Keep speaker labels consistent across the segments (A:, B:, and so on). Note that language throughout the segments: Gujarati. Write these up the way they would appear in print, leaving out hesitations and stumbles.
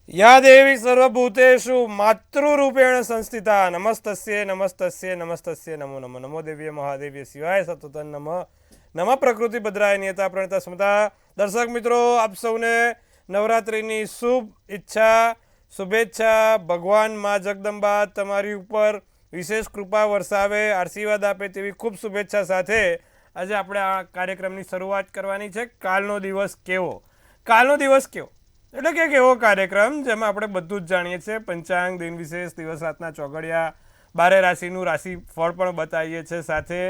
A: या देवी सर्वभूतेषु मातृरूपेण संस्थिता नमस्तस्ये नमस्तस्ये नमस्तस्ये नमो नमो नमो देवीय महादेवीय शिवाय सततन नम नम प्रकृति भद्राय नियता प्रणता स्मता। दर्शक मित्रों, आप सौने नवरात्रिनी शुभ ઈચ્છા શુભેચ્છા। ભગવાન માં જગદંબા તમારી ઉપર વિશેષ કૃપા વરસાવે, આશીર્વાદ આપે તેવી ખૂબ શુભેચ્છા સાથે આજે આપણે આ કાર્યક્રમની શરૂઆત કરવાની છે। કાલનો દિવસ કેવો? કાલનો દિવસ કેવો એટલે કે એવો કાર્યક્રમ જેમાં આપણે બધું જ જાણીએ છીએ, પંચાંગ, દિન વિશેષ, દિવસ રાતના ચોઘડિયા, 12 રાશિનું રાશિફળ પણ બતાવીએ છીએ, સાથે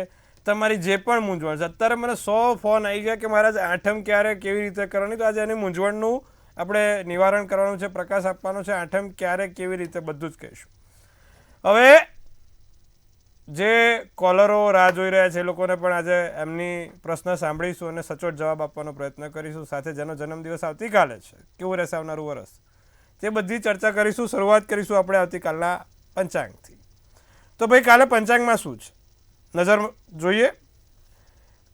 A: તમારી જે પણ મૂંઝવણ છે। અત્યારે મને 100 ફોન આવી ગયા કે મહારાજ આઠમ ક્યારે કેવી રીતે કરવાની, તો આજે એની મૂંઝવણનું આપણે નિવારણ કરવાનું છે, પ્રકાશ આપવાનો છે। આઠમ ક્યારે કેવી રીતે બધું જ કહીશું। હવે જે કોલરો રાહ જોઈ રહ્યા છે એ લોકોને પણ આજે એમની પ્રશ્ન સાંભળીશું અને સચોટ જવાબ આપવાનો પ્રયત્ન કરીશું। સાથે જેનો જન્મદિવસ આવતીકાલે છે, કેવું રહેશે આવનારું વર્ષ, તે બધી ચર્ચા કરીશું। શરૂઆત કરીશું આપણે આવતીકાલના પંચાંગથી। તો ભાઈ કાલે પંચાંગમાં શું છે નજર જોઈએ।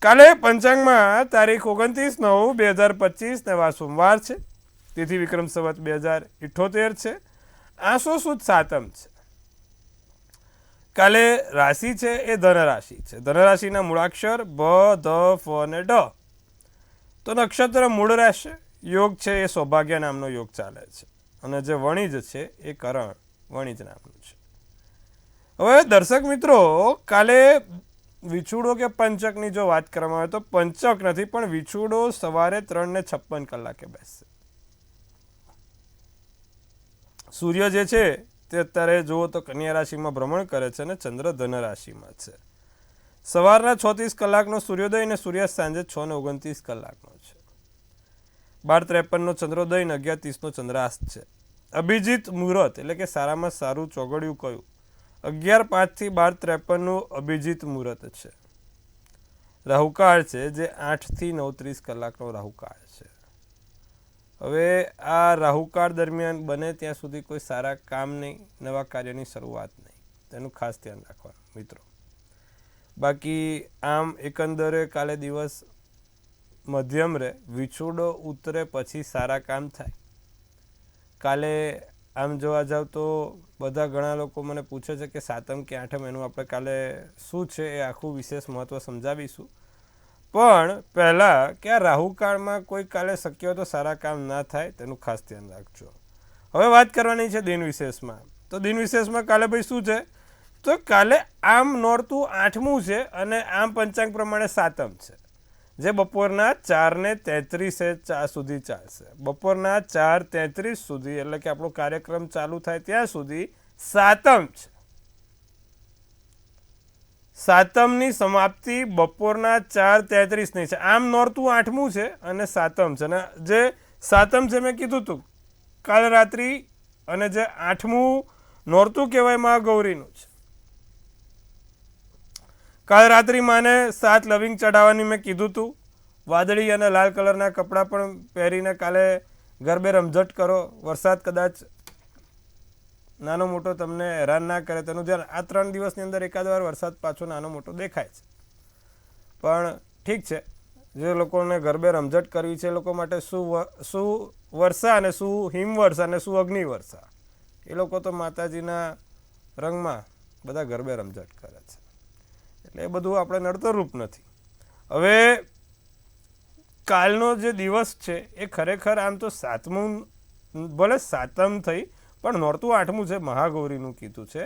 A: કાલે પંચાંગમાં તારીખ 29/9/2025 ને વાર સોમવાર છે, તિથિ વિક્રમ સંવત 2078 છે, આસો સુદ સાતમ છે। કાલે રાશિ છે એ ધન રાશિ છે। ધન રાશિના મૂળાક્ષર ભ, ધ, ફ અને ડ। તો નક્ષત્ર મૂળ રહેશે। યોગ છે એ સૌભાગ્ય નામનો યોગ ચાલે છે અને જે વણિજ છે એ કરણ વણિજ નામનું છે। હવે દર્શક મિત્રો, કાલે વિછુડો કે પંચકની જો વાત કરવામાં આવે તો પંચક નથી, પણ વિછુડો સવારે 3:56 બેસશે। સૂર્ય જે છે તે અત્યારે જુઓ તો કન્યા રાશિમાં ભ્રમણ કરે છે અને ચંદ્ર ધન રાશિમાં છે। સવારના 6:30 સૂર્યોદય અને સૂર્યાસ્ત સાંજે 6:29 છે। 12:53 ચંદ્રોદય અને 11:30 ચંદ્રાસ્ત છે। અભિજીત મુહૂર્ત એટલે કે સારામાં સારું ચોઘડિયું કયું? 11:05 થી 12:53 અભિજીત મુહૂર્ત છે। રાહુકાળ છે જે 8 થી 9:30 રાહુકાળ છે। હવે આ રાહુકાળ દરમિયાન બને ત્યાં સુધી કોઈ સારા કામ નહીં, નવા કાર્યની શરૂઆત નહીં, તેનું ખાસ ધ્યાન રાખવાનું મિત્રો। બાકી આમ એકંદરે કાલે દિવસ મધ્યમ રહે, વિછુડો ઉતરે પછી સારા કામ થાય। કાલે આમ જોવા જાવ તો બધા ઘણા લોકો મને પૂછે છે કે સાતમ કે આઠમ, એનું આપણે કાલે શું છે એ આખું વિશેષ મહત્ત્વ સમજાવીશું। પણ પહેલાં કે આ રાહુકાળમાં કોઈ કાલે શક્ય હોય તો સારા કામ ના થાય, તેનું ખાસ ધ્યાન રાખજો। હવે વાત કરવાની છે દિન વિશેષમાં। તો દિન વિશેષમાં કાલે ભાઈ શું છે? તો કાલે આમ નોરતું 8મું છે અને આમ પંચાંગ પ્રમાણે સાતમ છે, જે બપોરના 4:33 સુધી ચાલશે। બપોરના 4:33 સુધી એટલે કે આપણો કાર્યક્રમ ચાલુ થાય ત્યાં સુધી સાતમ છે। સાતમની સમાપ્તિ બપોરના 4:33 છે। આમ નોરતું 8મું છે અને સાતમ છે, અને જે સાતમ છે મેં કીધું હતું કાલ રાત્રિ, અને જે 8મું નોરતું કહેવાય મહાગૌરીનું છે। કાલ રાત્રિ માને 7 લવિંગ ચડાવવાની મેં કીધું હતું। વાદળી અને લાલ કલરના કપડાં પણ પહેરીને કાલે ગરબે રમઝટ કરો। વરસાદ કદાચ નાનો મોટો તમને હેરાન ના કરે તેનું ધ્યાન। આ 3 દિવસની અંદર એકાદ વાર વરસાદ પાછો નાનો મોટો દેખાય છે, પણ ઠીક છે। જે લોકોને ગરબે રમઝટ કરવી છે એ લોકો માટે શું વર્ષા અને શું હિમવર્ષા અને શું અગ્નિવર્ષા, એ લોકો તો માતાજીના રંગમાં બધા ગરબે રમઝટ કરે છે, એટલે એ બધું આપણે નડતર રૂપ નથી। હવે કાલનો જે દિવસ છે એ ખરેખર આમ તો સાતમું, ભલે સાતમ થઈ પણ નોરતું 8મું છે, મહાગૌરીનું કીધું છે।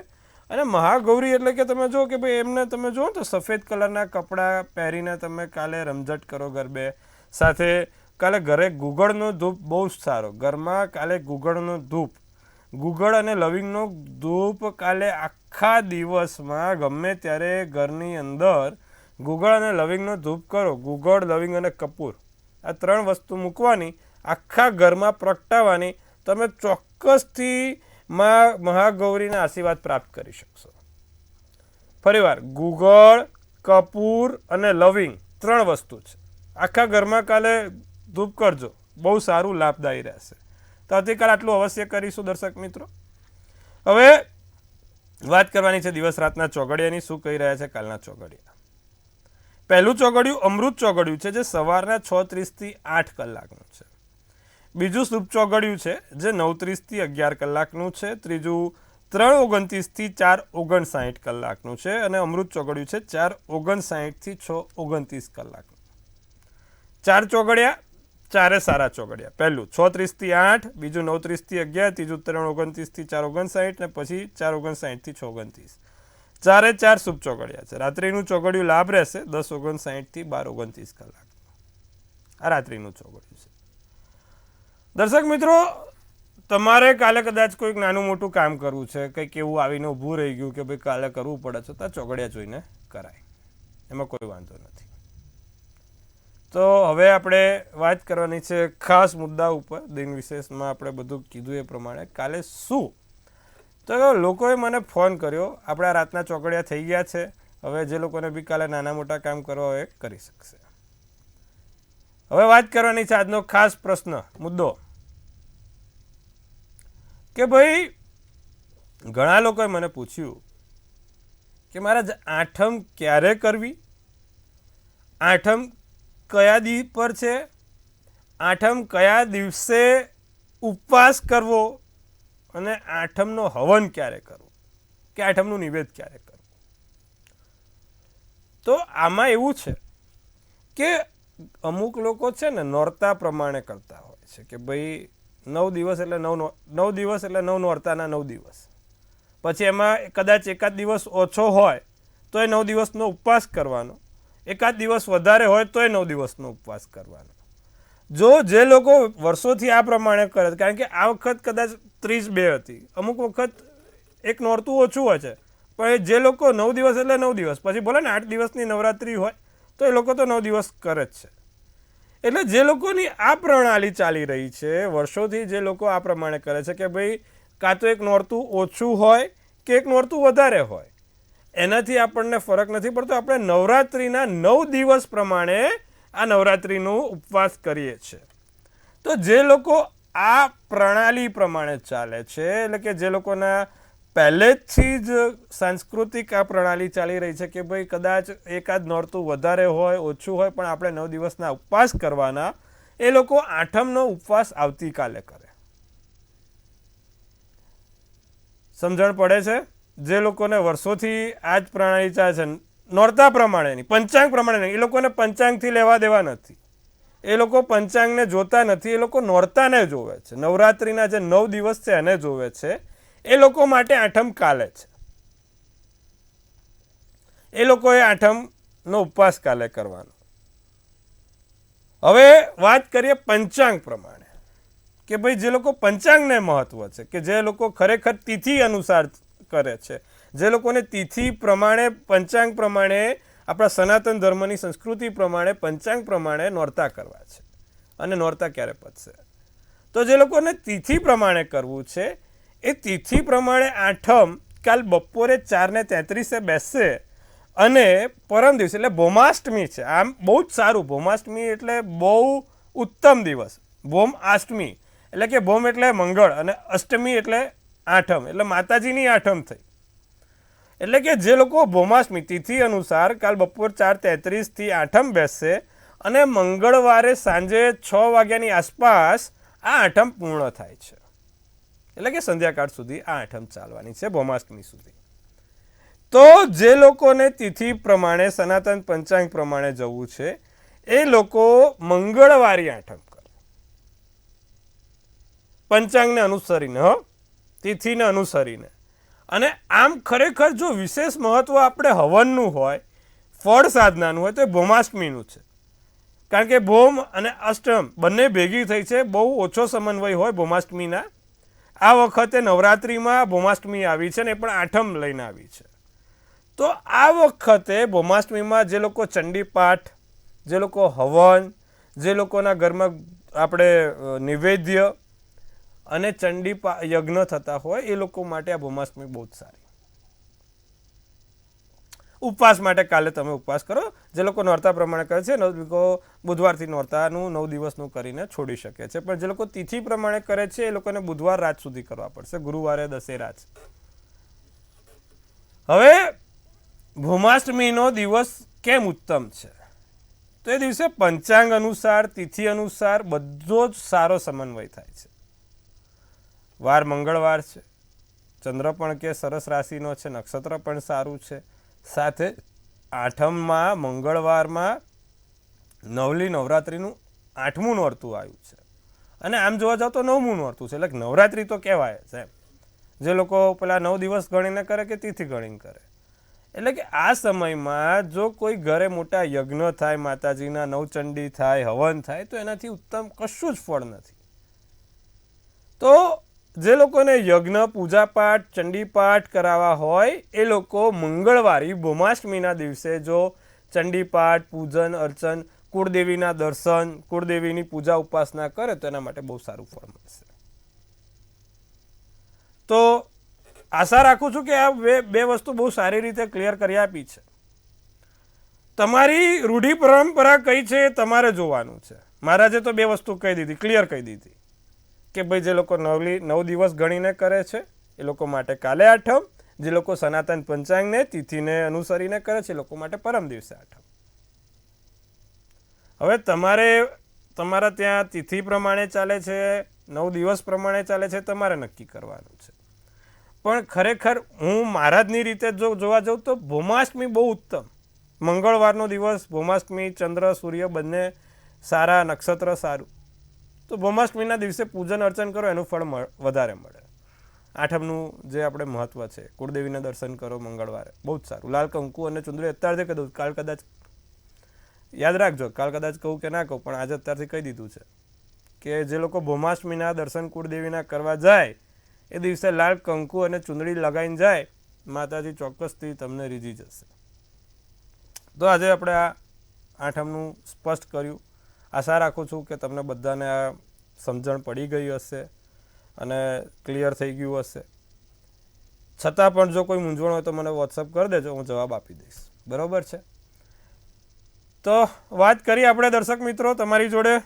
A: અને મહાગૌરી એટલે કે તમે જુઓ કે ભાઈ એમને તમે જુઓ તો સફેદ કલરના કપડાં પહેરીને તમે કાલે રમઝટ કરો ગરબે। સાથે કાલે ઘરે ગુગળનો ધૂપ બહુ જ સારો, ઘરમાં કાલે ગુગળનો ધૂપ, ગુગળ અને લવિંગનો ધૂપ કાલે આખા દિવસમાં ગમે ત્યારે ઘરની અંદર ગુગળ અને લવિંગનો ધૂપ કરો। ગુગળ, લવિંગ અને કપૂર, આ 3 વસ્તુ મૂકવાની, આખા ઘરમાં પ્રગટાવવાની, તમે ચોક્કસથી મહાગૌરીના આશીર્વાદ પ્રાપ્ત કરી શકશો। ફરીવાર, ગુગળ, કપૂર અને લવિંગ 3 વસ્તુ છે, આખા ઘરમાં કાલે ધૂપ કરજો, બહુ સારું લાભદાયી રહેશે। તો આવતીકાલે આટલું અવશ્ય કરીશું દર્શક મિત્રો। હવે વાત કરવાની છે દિવસ રાતના ચોઘડિયાની। શું કહી રહ્યા છે કાલના ચોઘડિયા? પહેલું ચોઘડિયું અમૃત ચોઘડિયું છે, જે સવારના 6:30 થી 8 કલાકનું છે। બીજું શુભ ચોઘડિયું છે જે 9:30 થી 11 કલાકનું છે, ત્રીજું 3:29 થી 4:59 કલાકનું છે, અને અમૃત ચોઘડિયું છે 4:59 થી 6:29 કલાકનું. 4 ચોઘડિયા, 4 સારા ચોઘડિયા. પહેલું 6:30 થી 8, બીજું 9:30 થી 11, ત્રીજું 3:29 થી 4:59 ને પછી 4:59 થી 6:29. 4 શુભ ચોઘડિયા છે. રાત્રિનું ચોઘડિયું લાભ રહેશે 10:59 થી 12:29 કલાક. આ રાત્રિનું ચોઘડિયું છે. દર્શક મિત્રો, તમારે કાલે કદાચ કોઈક નાનું મોટું કામ કરવું છે, કંઈક એવું આવીને ઊભું રહી ગયું કે ભાઈ કાલે કરવું પડે છે, તો ચોઘડિયા જોઈને કરાય, એમાં કોઈ વાંધો નથી. તો હવે આપણે વાત કરવાની છે ખાસ મુદ્દા ઉપર. દિન વિશેષમાં આપણે બધું કીધું એ પ્રમાણે કાલે શું, તો લોકોએ મને ફોન કર્યો, આપણા રાતના ચોઘડિયા થઈ ગયા છે, હવે જે લોકોને બી કાલે નાના મોટા કામ કરવા હોય એ કરી શકશે. હવે વાત કરવાની છે આજનો ખાસ પ્રશ્ન મુદ્દો કે ભાઈ ઘણા લોકોએ મને પૂછ્યું કે મારા આઠમ ક્યારે કરવી, આઠમ કયા દિવસ પર છે, આઠમ કયા દિવસે ઉપવાસ કરવો, અને આઠમનો હવન ક્યારે કરવો કે આઠમનું નિવેદ ક્યારે કરવું. તો આમાં એવું છે કે અમુક લોકો છે ને નોરતા પ્રમાણે કરતા હોય છે કે ભાઈ 9 દિવસ એટલે 9 દિવસ એટલે 9 નોરતાના 9 દિવસ, પછી એમાં કદાચ એકાદ દિવસ ઓછો હોય તો એ 9 દિવસનો ઉપવાસ કરવાનો, એકાદ દિવસ વધારે હોય તો એ 9 દિવસનો ઉપવાસ કરવાનો. જે લોકો વર્ષોથી આ પ્રમાણે કરે, કારણ કે આ વખત કદાચ 32 હતી, અમુક વખત એક નોરતું ઓછું હોય છે, પણ જે લોકો 9 દિવસ એટલે 9 દિવસ, પછી બોલે ને 8 દિવસની નવરાત્રિ હોય તો એ લોકો તો 9 દિવસ કરે જ છે. એટલે જે લોકોની આ પ્રણાલી ચાલી રહી છે વર્ષોથી, જે લોકો આ પ્રમાણે કરે છે કે ભાઈ કાં તો એક નોરતું ઓછું હોય કે એક નોરતું વધારે હોય, એનાથી આપણને ફરક નથી પડતો. આપણે નવરાત્રિના 9 દિવસ પ્રમાણે આ નવરાત્રિનો ઉપવાસ કરીએ છીએ. તો જે લોકો આ પ્રણાલી પ્રમાણે ચાલે છે, એટલે કે જે લોકોના પહેલેથી જ સાંસ્કૃતિક આ પ્રણાલી ચાલી રહી છે કે ભાઈ કદાચ એકાદ નોરતું વધારે હોય ઓછું હોય પણ આપણે 9 દિવસના ઉપવાસ કરવાના, એ લોકો આઠમનો ઉપવાસ આવતીકાલે કરે. સમજણ પડે છે? જે લોકોને વર્ષોથી આ જ પ્રણાલી ચાલે છે, નોરતા પ્રમાણેની, પંચાંગ પ્રમાણે નહીં, એ લોકોને પંચાંગથી લેવા દેવા નથી, એ લોકો પંચાંગને જોતા નથી, એ લોકો નોરતાને જોવે છે, નવરાત્રિના જે 9 દિવસ છે એને જોવે છે. એ લોકો માટે આઠમ કાલે છે, એ લોકોએ આઠમનો ઉપવાસ કાલે કરવાનો. હવે વાત કરીએ પંચાંગ પ્રમાણે કે ભાઈ જે લોકો પંચાંગને મહત્વ છે, કે જે લોકો ખરેખર તિથિ અનુસાર કરે છે, જે લોકોને તિથિ પ્રમાણે, પંચાંગ પ્રમાણે, આપણા સનાતન ધર્મની સંસ્કૃતિ પ્રમાણે પંચાંગ પ્રમાણે નોરતા કરવા છે અને નોરતા ક્યારે પતશે, તો જે લોકોને તિથિ પ્રમાણે કરવું છે એ તિથિ પ્રમાણે આઠમ કાલ બપોરે 4:33 બેસશે અને પરમ દિવસ એટલે ભૌમાષ્ટમી છે. આમ બહુ જ સારું, ભૌમાષ્ટમી એટલે બહુ ઉત્તમ દિવસ. ભૌમાષ્ટમી એટલે કે ભૌમ એટલે મંગળ અને અષ્ટમી એટલે આઠમ, એટલે માતાજીની આઠમ થઈ. એટલે કે જે લોકો ભૌમાષ્ટમી તિથિ અનુસાર કાલ બપોર 4:33 થી આઠમ બેસશે અને મંગળવારે સાંજે 6 વાગ્યાની આસપાસ આ આઠમ પૂર્ણ થાય છે, એટલે કે સંધ્યાકાળ સુધી આ આઠમ ચાલવાની છે, ભૌમાષ્ટમી સુધી. તો જે લોકોને તિથિ પ્રમાણે સનાતન પંચાંગ પ્રમાણે જવું છે એ લોકો મંગળવારી આઠમ કરે, પંચાંગને અનુસરીને, તિથિને અનુસરીને. અને આમ ખરેખર જો વિશેષ મહત્વ આપણે હવનનું હોય, ફળ સાધનાનું હોય તો એ ભૌમાષ્ટમીનું છે, કારણ કે ભૌમ અને અષ્ટમ બંને ભેગી થઈ છે, બહુ ઓછો સમન્વય હોય ભૌમાષ્ટમીના. આ વખતે નવરાત્રિમાં ભૌમાષ્ટમી આવી છે ને એ પણ આઠમ લઈને આવી છે. તો આ વખતે ભૌમાષ્ટમીમાં જે લોકો ચંડી પાઠ, જે લોકો હવન, જે લોકોના ઘરમાં આપણે નિવેદ્ય અને ચંડી યજ્ઞ થતા હોય એ લોકો માટે આ ભૌમાષ્ટમી બહુ જ સારી. ઉપવાસ માટે કાલે તમે ઉપવાસ કરો. જે લોકો નોરતા પ્રમાણે કરે છે, લોકો બુધવારથી નોરતાનું 9 દિવસનું કરીને છોડી શકે છે, પણ જે લોકો તિથિ પ્રમાણે કરે છે એ લોકોને બુધવાર રાત સુધી કરવા પડશે, ગુરુવારે દશેરા છે. હવે ભૌમાષ્ટમીનો દિવસ કેમ ઉત્તમ છે? તો એ દિવસે પંચાંગ અનુસાર તિથિ અનુસાર બધો જ સારો સમન્વય થાય છે. વાર મંગળવાર છે, ચંદ્ર પણ કે સરસ રાશિનો છે, નક્ષત્ર પણ સારું છે, સાથે આઠમમાં મંગળવારમાં નવલી નવરાત્રિનું 8મું નોરતું આવ્યું છે. અને આમ જોવા જાવ તો 9મું નોરતું છે, એટલે નવરાત્રિ તો કહેવાય છે એમ. જે લોકો પેલા 9 દિવસ ગણીને કરે કે તિથિ ગણીને કરે, એટલે કે આ સમયમાં જો કોઈ ઘરે મોટા યજ્ઞ થાય, માતાજીના નવચંડી થાય, હવન થાય, તો એનાથી ઉત્તમ કશું જ ફળ નથી. તો જે લોકોને યજ્ઞ, પૂજાપાઠ, ચંડીપાઠ કરાવવા હોય એ લોકો મંગળવારી ભૌમાષ્ટમીના દિવસે જો ચંડીપાઠ, પૂજન અર્ચન, કુળદેવીના દર્શન, કુળદેવીની પૂજા ઉપાસના કરે તો એના માટે બહુ સારું ફળ મળશે. તો આશા રાખું છું કે આ બે વસ્તુ બહુ સારી રીતે ક્લિયર કરી આપી છે. તમારી રૂઢિ પરંપરા કઈ છે એ તમારે જોવાનું છે. મહારાજે તો 2 વસ્તુ કહી દીધી, ક્લિયર કહી દીધી કે ભાઈ જે લોકો 9 દિવસ ગણીને કરે છે એ લોકો માટે કાલે આઠમ, જે લોકો સનાતન પંચાંગને તિથિને અનુસરીને કરે છે એ લોકો માટે પરમ દિવસે આઠમ. હવે તમારા ત્યાં તિથિ પ્રમાણે ચાલે છે, 9 દિવસ પ્રમાણે ચાલે છે, તમારે નક્કી કરવાનું છે. પણ ખરેખર હું મહારાજની રીતે જો જોવા જાઉં તો ભૌમાષ્ટમી બહુ ઉત્તમ. મંગળવારનો દિવસ, ભૌમાષ્ટમી, ચંદ્ર સૂર્ય બંને સારા, નક્ષત્ર સારું, તો ભૌમાષ્ટમીના દિવસે પૂજન અર્ચન કરો એનું ફળ વધારે મળે. આઠમનું જે આપણે મહત્વ છે, કુળદેવીના દર્શન કરો મંગળવારે, બહુ જ સારું. લાલ કંકુ અને ચુંદડી અત્યારથી કહી દઉં, કાલ કદાચ યાદ રાખજો, કાલ કદાચ કહું કે ના કહું, પણ આજે અત્યારથી કહી દીધું છે કે જે લોકો ભૌમાષ્ટમીના દર્શન કુળદેવીના કરવા જાય એ દિવસે લાલ કંકુ અને ચુંદડી લગાવીને જાય, માતાજી ચોક્કસથી તમને રીઝી જશે. તો આજે આપણે આ આઠમનું સ્પષ્ટ કર્યું. આશા રાખું છું કે તમને બધાને આ સમજણ પડી ગઈ હશે અને ક્લિયર થઈ ગયું હશે. છતાં પણ જો કોઈ મૂંઝવણ હોય તો મને વોટ્સઅપ કરી દેજો, હું જવાબ આપી દઈશ. બરાબર છે? તો વાત કરી આપણે દર્શક મિત્રો તમારી જોડે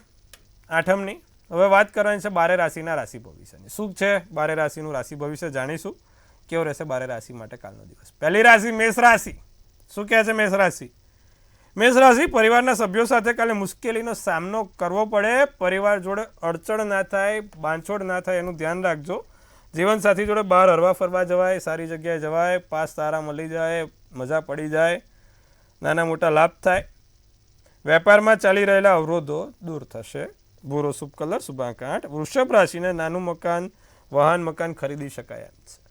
A: આઠમની. હવે વાત કરવાની છે 12 રાશિના રાશિ ભવિષ્યની. શું છે 12 રાશિનું રાશિ ભવિષ્ય જાણીશું. કેવો રહેશે 12 રાશિ માટે કાલનો દિવસ. પહેલી રાશિ મેષ રાશિ. શું કહે છે મેષ રાશિ? મેષ રાશિ, પરિવારના સભ્યો સાથે કાલે મુશ્કેલીનો સામનો કરવો પડે. પરિવાર જોડે અડચણ ના થાય, બાંધછોડ ના થાય એનું ધ્યાન રાખજો. જીવનસાથી જોડે બહાર હરવા ફરવા જવાય, સારી જગ્યાએ જવાય, પાસ સારા મળી જાય, મજા પડી જાય, નાના મોટા લાભ થાય. વેપારમાં ચાલી રહેલા અવરોધો દૂર થશે. ભૂરો શુભ કલર, શુભાંક 8. વૃષભ રાશિને નાનું મકાન, વાહન મકાન ખરીદી શકાય એમ છે.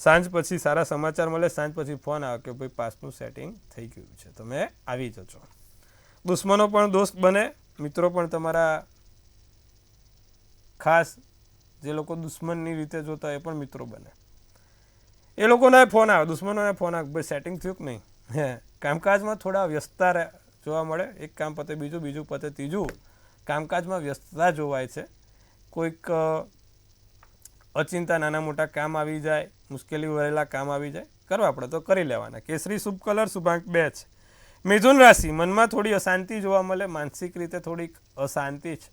A: સાંજ પછી સારા સમાચાર મળે. સાંજ પછી ફોન આવે કે ભાઈ પાસનું સેટિંગ થઈ ગયું છે, તમે આવી જજો. દુશ્મનો પણ દોસ્ત બને, મિત્રો પણ તમારા ખાસ જે લોકો દુશ્મનની રીતે જોતા એ પણ મિત્રો બને. એ લોકોના ફોન આવે, દુશ્મનોને ફોન આવે, ભાઈ સેટિંગ થયું કે નહીં. કામકાજમાં થોડા વ્યસ્તતા જોવા મળે. એક કામ પતે બીજું, બીજું પતે ત્રીજું. કામકાજમાં વ્યસ્તતા જોવાય છે. કોઈક અચિંતા નાના મોટા કામ આવી જાય, મુશ્કેલી વળેલા કામ આવી જાય, કરવા આપણે તો કરી લેવાના. કેસરી શુભ કલર, શુભાંક 2 છે. મિથુન રાશિ, મનમાં થોડી અશાંતિ જોવા મળે. માનસિક રીતે થોડીક અશાંતિ છે.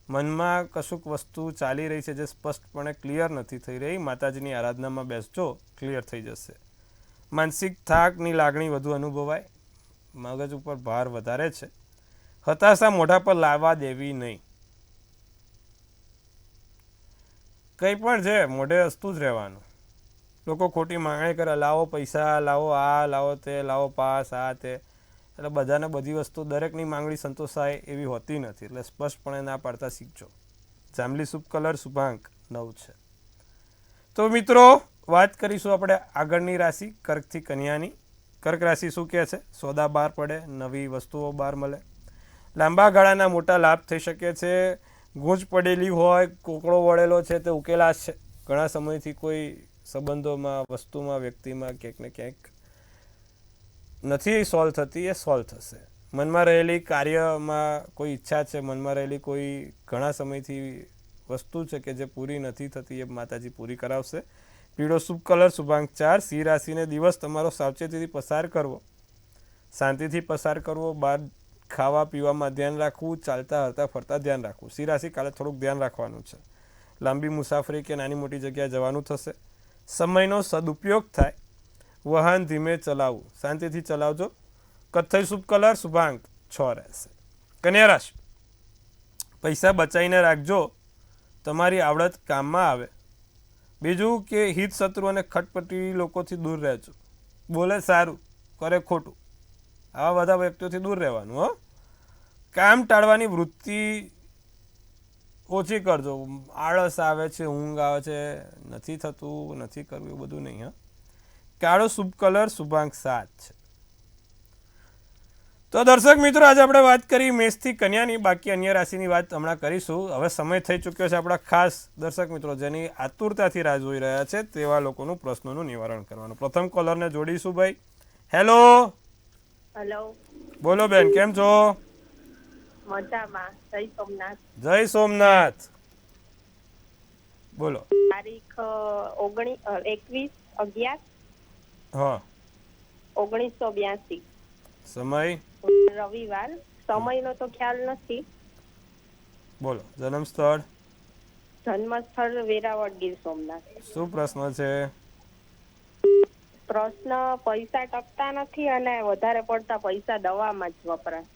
A: મનમાં કશુંક વસ્તુ ચાલી રહી છે જે સ્પષ્ટપણે ક્લિયર નથી થઈ રહી. માતાજીની આરાધનામાં બેસજો, ક્લિયર થઈ જશે. માનસિક થાકની લાગણી વધુ અનુભવાય. મગજ ઉપર ભાર વધારે છે. હતાશા મોઢા પર લાવવા દેવી નહીં. કંઈ પણ છે મોઢે હસતું જ રહેવાનું. લોકો ખોટી માંગણી કરે, લાવો પૈસા, લાવો આ, લાવો તે, લાવો પાસ, આ તે. એટલે બધાને બધી વસ્તુ, દરેકની માંગણી સંતોષાય એવી હોતી નથી. એટલે સ્પષ્ટપણે ના પાડતા શીખજો. જાંબલી શુભ કલર, શુભાંક 9 છે. તો મિત્રો વાત કરીશું આપણે આગળની રાશિ કર્કથી કન્યાની. કર્ક રાશિ શું કહે છે? સોદા બહાર પડે, નવી વસ્તુઓ બહાર મળે, લાંબા ગાળાના મોટા લાભ થઈ શકે છે. ગૂંચ પડેલી હોય, કોકળો વળેલો છે તે ઉકેલાશે. ઘણા સમયથી કોઈ સંબંધોમાં, વસ્તુમાં, વ્યક્તિમાં ક્યાંક ને ક્યાંક નથી સોલ્વ થતી, એ સોલ્વ થશે. મનમાં રહેલી કાર્યમાં કોઈ ઈચ્છા છે, મનમાં રહેલી કોઈ ઘણા સમયથી વસ્તુ છે કે જે પૂરી નથી થતી, એ માતાજી પૂરી કરાવશે. પીળો શુભ કલર, શુભાંક 4. સિંહ રાશિને દિવસ તમારો સાવચેતીથી પસાર કરવો, શાંતિથી પસાર કરવો. બહાર ખાવા પીવામાં ધ્યાન રાખવું, ચાલતા હરતા ફરતા ધ્યાન રાખવું. સિંહ રાશિ, કાલે થોડુંક ધ્યાન રાખવાનું છે. લાંબી મુસાફરી કે નાની મોટી જગ્યાએ જવાનું થશે. સમયનો સદુપયોગ થાય. વાહન ધીમે ચલાવવું, શાંતિથી ચલાવજો. કથ્થઈ શુભ કલર શુભાંક 6 રહેશે. કન્યા રાશિ, પૈસા બચાવીને રાખજો, તમારી આવડત કામમાં આવે. બીજું કે હિત શત્રુ અને ખટપટી લોકોથી દૂર રહેજો. બોલે સારું કરે ખોટું, આવા બધા વ્યક્તિઓથી દૂર રહેવાનું. હો, કામ ટાળવાની વૃત્તિ ઓછી કરજો. આળસ આવે છે, ઊંઘ આવે છે, નથી થતું, નથી કરવું, એવું બધું નહીં. હા, કાળો શુભ કલર શુભાંક 7 છે. તો દર્શક મિત્રો, આજે આપણે વાત કરી મેષથી કન્યાની. બાકી અન્ય રાશિની વાત હમણાં કરીશું. હવે સમય થઈ ચૂક્યો છે આપણા ખાસ દર્શક મિત્રો જેની આતુરતાથી રાહ જોઈ રહ્યા છે તેવા લોકોનું પ્રશ્નોનું નિવારણ કરવાનું. પ્રથમ કોલરને જોડીશું. ભાઈ હેલો.
B: હેલો,
A: બોલો બેન, કેમ છો?
B: મજામાં. જય સોમનાથ.
A: જય સોમનાથ. બોલો.
B: તારીખ 21/11
A: હા
B: 1982.
A: સમય
B: રવિવાર. સમયનો તો ખ્યાલ નથી.
A: બોલો. જન્મ સ્થળ?
B: જન્મ સ્થળ વેરાવળ, ગીર સોમનાથ.
A: શું પ્રશ્ન છે?
B: પ્રશ્ન, પૈસા ટકતા નથી અને વધારે પડતા પૈસા દવામાં જ વપરાય.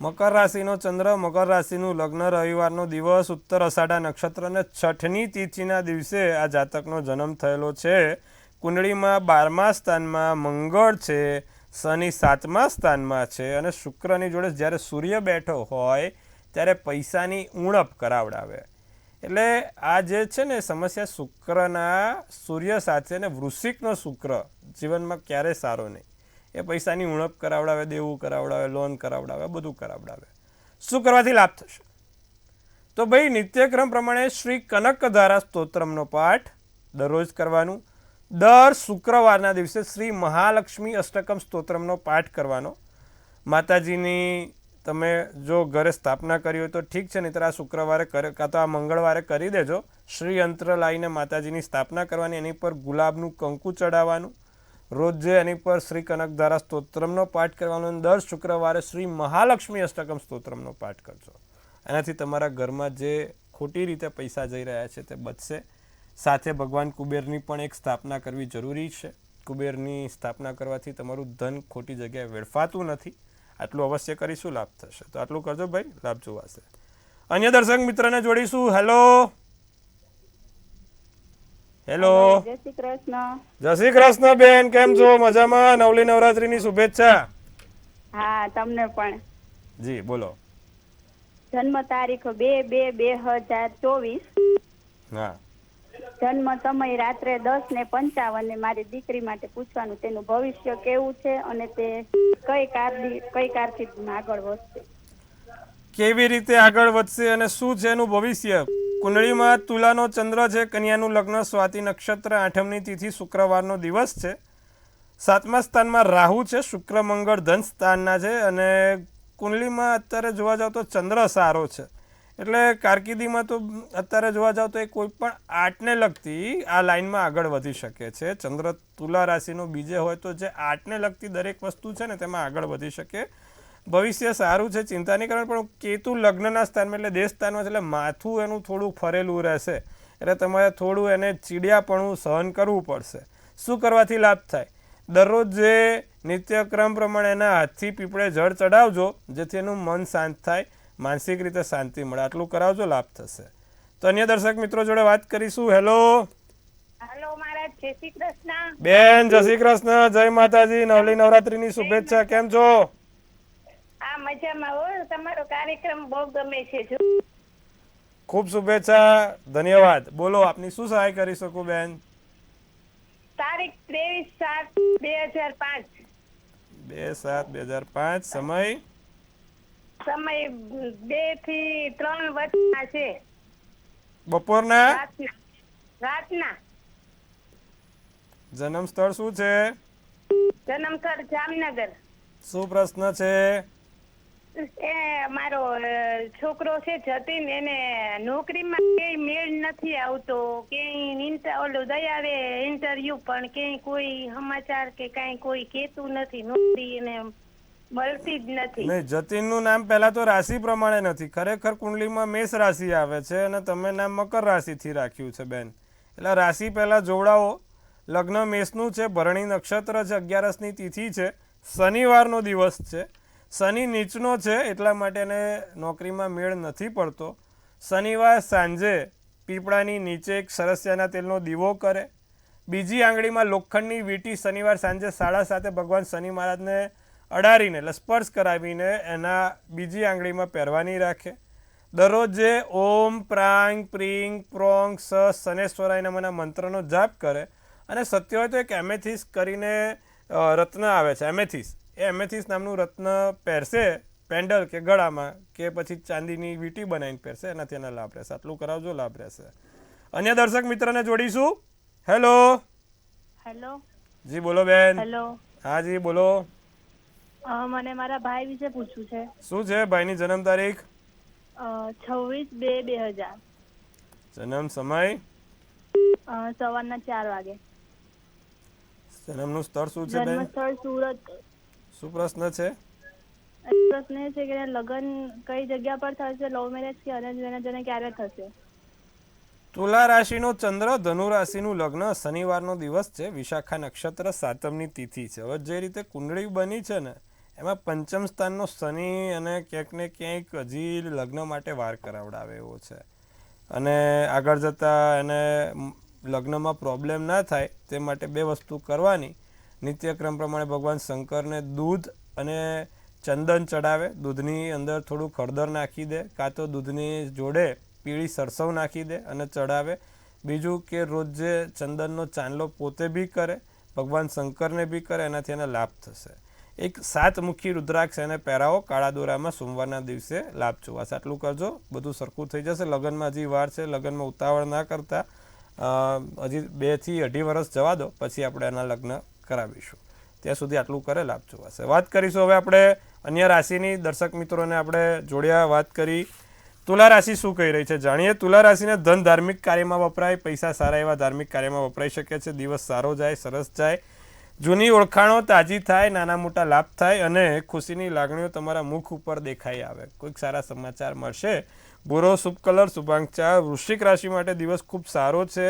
A: મકર રાશિનો ચંદ્ર, મકર રાશિનું લગ્ન, રવિવારનો દિવસ, ઉત્તર અષાઢા નક્ષત્ર અને 6ઠની તિથિના દિવસે આ જાતકનો જન્મ થયેલો છે. કુંડળીમાં 12મા સ્થાનમાં મંગળ છે, શનિ 7મા સ્થાનમાં છે અને શુક્રની જોડે જ્યારે સૂર્ય બેઠો હોય ત્યારે પૈસાની ઉણપ કરાવડાવે. એટલે આ જે છે ને સમસ્યા શુક્રના સૂર્ય સાથે ને વૃશ્ચિકનો શુક્ર જીવનમાં ક્યારેય સારો નહીં. એ પૈસાની ઉણપ કરાવડાવે, દેવું કરાવડાવે, લોન કરાવડાવે, બધું કરાવડાવે. શું કરવાથી લાભ થશે? તો ભાઈ નિત્યક્રમ પ્રમાણે શ્રી કનકધારા સ્તોત્રમનો પાઠ દરરોજ કરવાનું. દર શુક્રવારના દિવસે શ્રી મહાલક્ષ્મી અષ્ટકમ સ્તોત્રમનો પાઠ કરવાનો. માતાજીની તમે જો ઘરે સ્થાપના કરી હોય તો ઠીક છે, નહીં તો આ શુક્રવારે કાં તો આ મંગળવારે કરી દેજો. શ્રી યંત્ર લાવીને માતાજીની સ્થાપના કરવાની, એની પર ગુલાબનું કંકુ ચડાવવાનું. રોજે એની પર શ્રી કનકધારા સ્તોત્રમનો પાઠ કરવાનો. દર શુક્રવારે શ્રી મહાલક્ષ્મી અષ્ટકમ સ્તોત્રમનો પાઠ કરજો. એનાથી તમારા ઘરમાં જે ખોટી રીતે પૈસા જઈ રહ્યા છે તે બચશે. સાથે ભગવાન કુબેરની પણ એક સ્થાપના કરવી જરૂરી છે. કુબેરની સ્થાપના કરવાથી તમારું ધન ખોટી જગ્યાએ વેડફાતું નથી. આટલું અવશ્ય કરીશું, લાભ થશે. તો આટલું કરજો ભાઈ, લાભ જોવાશે. અન્ય દર્શક મિત્રને જોડીશું. હેલો. હેલો.
B: જય શ્રી કૃષ્ણ.
A: જય શ્રી કૃષ્ણ બેન, કેમ છો? મજામાં? નવલી નવરાત્રીની શુભેચ્છા.
B: હા, તમને પણ.
A: જી બોલો.
B: જન્મ તારીખ 2/2/2024.
A: હા.
B: જન્મ સમય રાત્રે 10:55. મારી દીકરી માટે પૂછવાનું, તેનું ભવિષ્ય કેવું છે અને તે કઈ કારકિર્દીમાં આગળ વધશે.
A: કેવી રીતે આગળ વધશે અને શું છે એનું ભવિષ્ય? કુંડળીમાં તુલાનો ચંદ્ર છે, કન્યાનું લગ્ન, સ્વાતિ નક્ષત્ર, 8મની તિથિ, શુક્રવારનો દિવસ છે. 7મા સ્થાનમાં રાહુ છે, શુક્ર મંગળ ધન સ્થાનના છે અને કુંડળીમાં અત્યારે જોવા જાવ તો ચંદ્ર સારો છે. એટલે કારકિર્દીમાં તો અત્યારે જોવા જાવ તો એ કોઈ પણ આર્ટને લગતી આ લાઇનમાં આગળ વધી શકે છે. ચંદ્ર તુલા રાશિનો બીજે હોય તો જે આર્ટને લગતી દરેક વસ્તુ છે ને તેમાં આગળ વધી શકે. ભવિષ્ય સારું છે, ચિંતા નહીં કરવાની. પણ કેતુ લગ્નના સ્થાનમાં એટલે દેશ સ્થાનમાં છે, એટલે માથું એનું થોડું ફરેલું રહેશે. એટલે તમારે થોડું એને ચીડિયાપણું સહન કરવું પડશે. શું કરવાથી લાભ થાય? દરરોજ જે નિત્યક્રમ પ્રમાણે એના હાથથી પીપળે જળ ચડાવજો, જેથી એનું મન શાંત થાય, માનસિક રીતે શાંતિ મળે. આટલું કરાવજો, લાભ થશે. તો અન્ય દર્શક મિત્રો જોડે વાત કરીશું. હેલો.
B: હેલો મહારાજ, જય શ્રી કૃષ્ણ.
A: બેન જય શ્રી કૃષ્ણ, જય માતાજી, નવલી નવરાત્રીની શુભેચ્છા. કેમ છો?
B: આ મજામાં હો. તમારો કાર્યક્રમ બહુ ગમે છે.
A: ખૂબ શુભેચ્છા, ધન્યવાદ. બોલો, આપની શું સહાય કરી શકું બેન?
B: તારીખ 23/7/2005.
A: 2/7/2005. સમય?
B: સમય 2 થી 3 વચ્ચેના છે.
A: બપોરના?
B: રાતના.
A: જન્મ સ્થળ શું છે?
B: જન્મ સ્થળ જામનગર.
A: શું પ્રશ્ન છે?
B: એ મારો છોકરો છે જતીન, એને નોકરીમાં ક્યાંય મેળ નથી આવતો. ક્યાંય ઓલું દયાવે ઇન્ટરવ્યુ પણ ક્યાંય કોઈ સમાચાર કે કાંઈ કોઈ કહેતું નથી. નોકરી એને મળતી જ નથી.
A: નહીં, જતીનનું નામ પહેલા તો રાશિ પ્રમાણે નથી. ખરેખર કુંડલીમાં મેષ રાશિ આવે છે અને તમે નામ મકર રાશિથી રાખ્યું છે બેન. એટલે રાશિ પહેલા જોડાવો. લગ્ન મેષનું છે, ભરણી નક્ષત્ર છે, 11ની તિથિ છે, શનિવારનો દિવસ છે. શનિ નીચનો છે એટલા માટે એને નોકરીમાં મેળ નથી પડતો. શનિવાર સાંજે પીપળાની નીચે એક સરસિયાના તેલનો દીવો કરે. બીજી આંગળીમાં લોખંડની વીંટી શનિવાર સાંજે 7:30 ભગવાન શનિ મહારાજને અડારીને સ્પર્શ કરાવીને એના બીજી આંગળીમાં પહેરવાની રાખે. દરરોજે ઓમ પ્રાંગ પ્રીંગ પ્રોંગ સ શનેશ્વરાય નમઃના મંત્રનો જાપ કરે. અને સત્ય હોય તો એક એમેથિસ કરીને રત્ન આવે છે, એમેથિસ. એ એમેથિસ નામનું રત્ન પહેરશે પેન્ડલ કે ગળામાં, કે પછી ચાંદીની વીંટી બનાવીને પહેરશે, એનાથી એના લાભ રહેશે. આટલું કરાવજો, લાભ રહેશે. અન્ય દર્શક મિત્રને જોડીશું. હેલો.
B: હેલો.
A: જી બોલો બેન.
B: હેલો.
A: હા જી બોલો.
B: મને મારા ભાઈ વિશે પૂછવું છે.
A: શું છે ભાઈની જન્મ તારીખ?
B: 26/2/2000.
A: જન્મ સમય?
B: સવારના 4 વાગે.
A: જન્મનું સ્થળ શું છે બેન?
B: જન્મ સ્થળ સુરત.
A: શું પ્રશ્ન છે?
B: પ્રશ્ન એ છે કે લગ્ન કઈ જગ્યા પર થશે, લવ મેરેજ કે અરેન્જ મેરેજ, અને ક્યારે થશે?
A: તુલા રાશિનો ચંદ્ર, ધનુ રાશિનું લગ્ન, શનિવારનો દિવસ છે, વિશાખા નક્ષત્ર, સાતમની તિથિ છે. હવે જે રીતે કુંડળી બની છે ને, એમાં પંચમ સ્થાનનો શનિ અને ક્યાંક ને ક્યાંક હજી લગ્ન માટે વાર કરાવડાવે એવો છે. અને આગળ જતાં એને લગ્નમાં પ્રોબ્લેમ ના થાય તે માટે બે વસ્તુ કરવાની. નિત્યક્રમ પ્રમાણે ભગવાન શંકરને દૂધ અને ચંદન ચડાવે. દૂધની અંદર થોડું હળદર નાખી દે, કાં તો દૂધની જોડે પીળી સરસવ નાખી દે અને ચડાવે. બીજું કે રોજે ચંદનનો ચાંદલો પોતે બી કરે, ભગવાન શંકરને બી કરે, એનાથી એને લાભ થશે. એક 7 મુખી રુદ્રાક્ષ એને પહેરાવો કાળા દોરામાં, સોમવારના દિવસે લાભ જોવાશે. આટલું કરજો, બધું સરખું થઈ જશે. લગ્નમાં હજી વાર છે, લગ્નમાં ઉતાવળ ના કરતા. હજી 2 થી 2.5 વર્ષ જવા દો, પછી આપણે એના લગ્ન કરાવીશું. ત્યાં સુધી આટલું કરે, લાભ જોવાશે. વાત કરીશું હવે આપણે અન્ય રાશિની. દર્શક મિત્રોને આપણે જોડ્યા, વાત કરી. તુલા રાશિ શું કહી રહી છે જાણીએ. તુલા રાશિને ધન ધાર્મિક કાર્યમાં વપરાય, પૈસા સારા એવા ધાર્મિક કાર્યમાં વપરાઈ શકે છે. દિવસ સારો જાય, સરસ જાય, જૂની ઓળખાણો તાજી થાય, નાના મોટા લાભ થાય અને ખુશીની લાગણીઓ તમારા મુખ ઉપર દેખાઈ આવે. કોઈક સારા સમાચાર મળશે. ભૂરો શુભ કલર, શુભાંક 4. વૃશ્ચિક રાશિ માટે દિવસ ખૂબ સારો છે.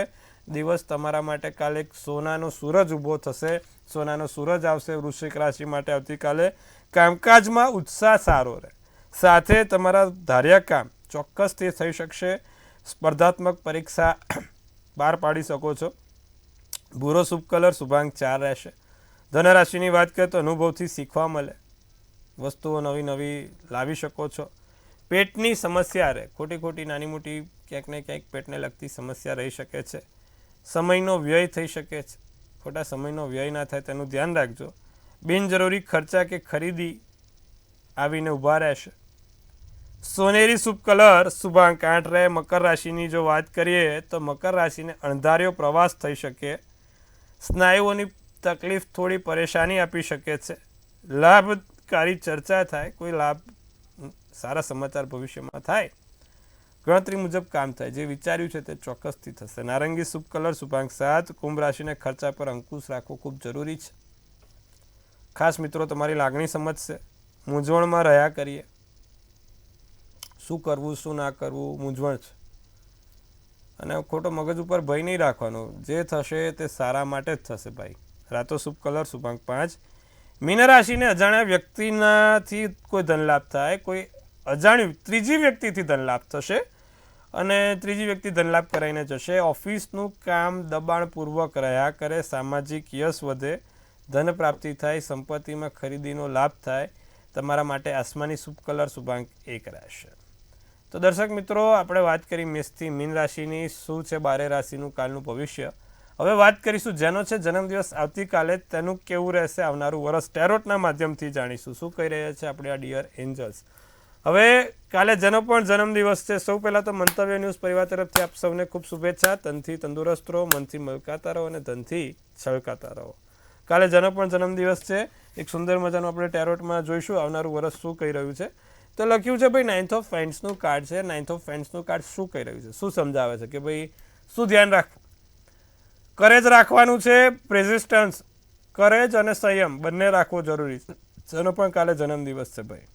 A: દિવસ તમારા માટે કાલે એક સોનાનો સૂરજ ઊભો થશે, સોનાનો સૂરજ આવશે વૃશ્ચિક રાશિ માટે આવતીકાલે. કામકાજમાં ઉત્સાહ સારો રહે, સાથે તમારા ધાર્યા કામ ચોક્કસથી થઈ શકશે. સ્પર્ધાત્મક પરીક્ષા બહાર પાડી શકો છો. ભૂરો શુભ કલર, શુભાંક 4 રહેશે. ધનરાશિની વાત કરીએ તો અનુભવથી શીખવા મળે, વસ્તુઓ નવી નવી લાવી શકો છો. પેટની સમસ્યા રહે, ખોટી નાની મોટી ક્યાંક ને ક્યાંક પેટને લગતી સમસ્યા રહી શકે છે. સમયનો વ્યય થઈ શકે છે, ખોટા સમયનો વ્યય ના થાય તેનું ધ્યાન રાખજો. બિનજરૂરી ખર્ચા કે ખરીદી આવીને ઊભા રહેશે. સોનેરી શુભ કલર, શુભાંક 8 રહે. મકર રાશિની જો વાત કરીએ તો મકર રાશિને અણધાર્યો પ્રવાસ થઈ શકે. સ્નાયુઓની તકલીફ થોડી પરેશાની આપી શકે છે. લાભકારી ચર્ચા થાય, કોઈ લાભ સારા સમાચાર ભવિષ્યમાં થાય. ગણતરી મુજબ કામ થાય, જે વિચાર્યું છે તે ચોક્કસથી થશે. નારંગી શુભ કલર, શુભાંક 7. કુંભ રાશિને ખર્ચા પર અંકુશ રાખવો ખૂબ જરૂરી છે. ખાસ મિત્રો તમારી લાગણી સમજશે. મૂંઝવણમાં રહ્યા કરીએ, શું કરવું શું ના કરવું, મૂંઝવણ છે. અને ખોટો મગજ ઉપર ભય નહીં રાખવાનો, જે થશે તે સારા માટે જ થશે ભાઈ. રાતો શુભ કલર, શુભાંક 5. મીન રાશિને અજાણ્યા વ્યક્તિનાથી કોઈ ધનલાભ થાય, કોઈ અજાણ્યું ત્રીજી વ્યક્તિથી ધનલાભ થશે અને ત્રીજી વ્યક્તિ ધનલાભ કરાવીને જશે. ઓફિસનું કામ દબાણપૂર્વક રહ્યા કરે, સામાજિક યશ વધે, ધન પ્રાપ્તિ થાય, સંપત્તિમાં ખરીદીનો લાભ થાય. તમારા માટે આસમાની શુભ કલર, શુભાંક 1 રહેશે. તો દર્શક મિત્રો, આપણે વાત કરી મેષથી મીન રાશિની. શું છે 12 રાશિનું કાલનું ભવિષ્ય. હવે વાત કરીશું જેનો છે જન્મદિવસ આવતીકાલે, તેનું કેવું રહેશે આવનારું વર્ષ. ટેરોટના માધ્યમથી જાણીશું શું કહી રહ્યા છે આપણે આ ડિયર એન્જલ્સ. હવે કાલે જેનો પણ જન્મદિવસ છે, સૌ પહેલાં તો મંતવ્ય ન્યૂઝ પરિવાર તરફથી આપ સૌને ખૂબ શુભેચ્છા. તનથી તંદુરસ્ત રહો, મનથી મલકાતા રહો અને ધનથી છલકાતા રહો. કાલે જેનો પણ જન્મદિવસ છે, એક સુંદર મજાનું આપણે ટેરોટમાં જોઈશું આવનારું વર્ષ શું કહી રહ્યું છે. તો લખ્યું છે ભાઈ 9th ઓફ ફેન્ટ્સનું કાર્ડ છે. 9th ઓફ ફેન્ટ્સનું કાર્ડ શું કહી રહ્યું છે, શું સમજાવે છે કે ભાઈ શું ધ્યાન રાખવું. કરેજ રાખવાનું છે, પ્રેઝિસ્ટન્સ, કરેજ અને સંયમ બંને રાખવો જરૂરી છે. જેનો પણ કાલે જન્મદિવસ છે ભાઈ.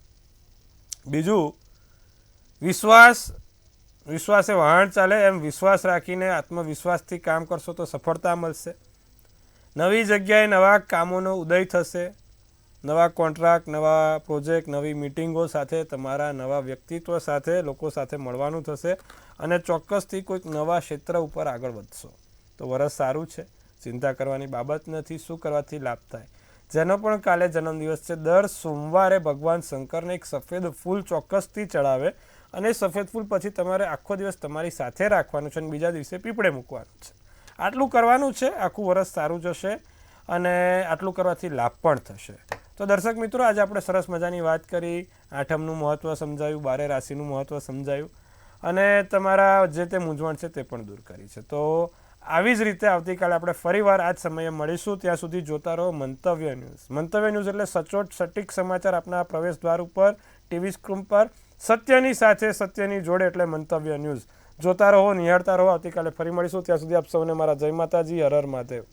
A: બીજું, વિશ્વાસે વહાણ ચાલે, એમ વિશ્વાસ રાખીને આત્મવિશ્વાસથી કામ કરશો તો સફળતા મળશે. નવી જગ્યાએ નવા કામોનો ઉદય થશે. નવા કોન્ટ્રાક્ટ, નવા પ્રોજેક્ટ, નવી મિટિંગો સાથે, તમારા નવા વ્યક્તિત્વ સાથે, લોકો સાથે મળવાનું થશે અને ચોક્કસથી કોઈક નવા ક્ષેત્ર ઉપર આગળ વધશો. તો વરસ સારું છે, ચિંતા કરવાની બાબત નથી. શું કરવાથી લાભ થાય? જેનો પણ કાલે જન્મદિવસ છે, દર સોમવારે ભગવાન શંકરને એક સફેદ ફૂલ ચોક્કસથી ચડાવે અને સફેદ ફૂલ પછી તમારે આખો દિવસ તમારી સાથે રાખવાનું છે અને બીજા દિવસે પીપળે મૂકવાનું છે. આટલું કરવાનું છે, આખું વરસ સારું જશે અને આટલું કરવાથી લાભ પણ થશે. તો દર્શક મિત્રો, આજે આપણે સરસ મજાની વાત કરી, આઠમનું મહત્ત્વ સમજાયું, 12 રાશિનું મહત્ત્વ સમજાયું અને તમારા જે તે મૂંઝવણ છે તે પણ દૂર કરી છે. તો આવી જ રીતે આવતીકાલે આપણે ફરીવાર આ જ સમયે મળીશું. ત્યાં સુધી જોતા રહો મંતવ્ય ન્યૂઝ. મંતવ્ય ન્યૂઝ એટલે સચોટ સટીક સમાચાર આપણા પ્રવેશ દ્વાર ઉપર, ટીવી સ્ક્રીન પર, સત્યની સાથે સત્યની જોડે, એટલે મંતવ્ય ન્યૂઝ. જોતા રહો, નિહાળતા રહો. આવતીકાલે ફરી મળીશું. ત્યાં સુધી આપ સૌને મારા જય માતાજી, હર હર મહાદેવ.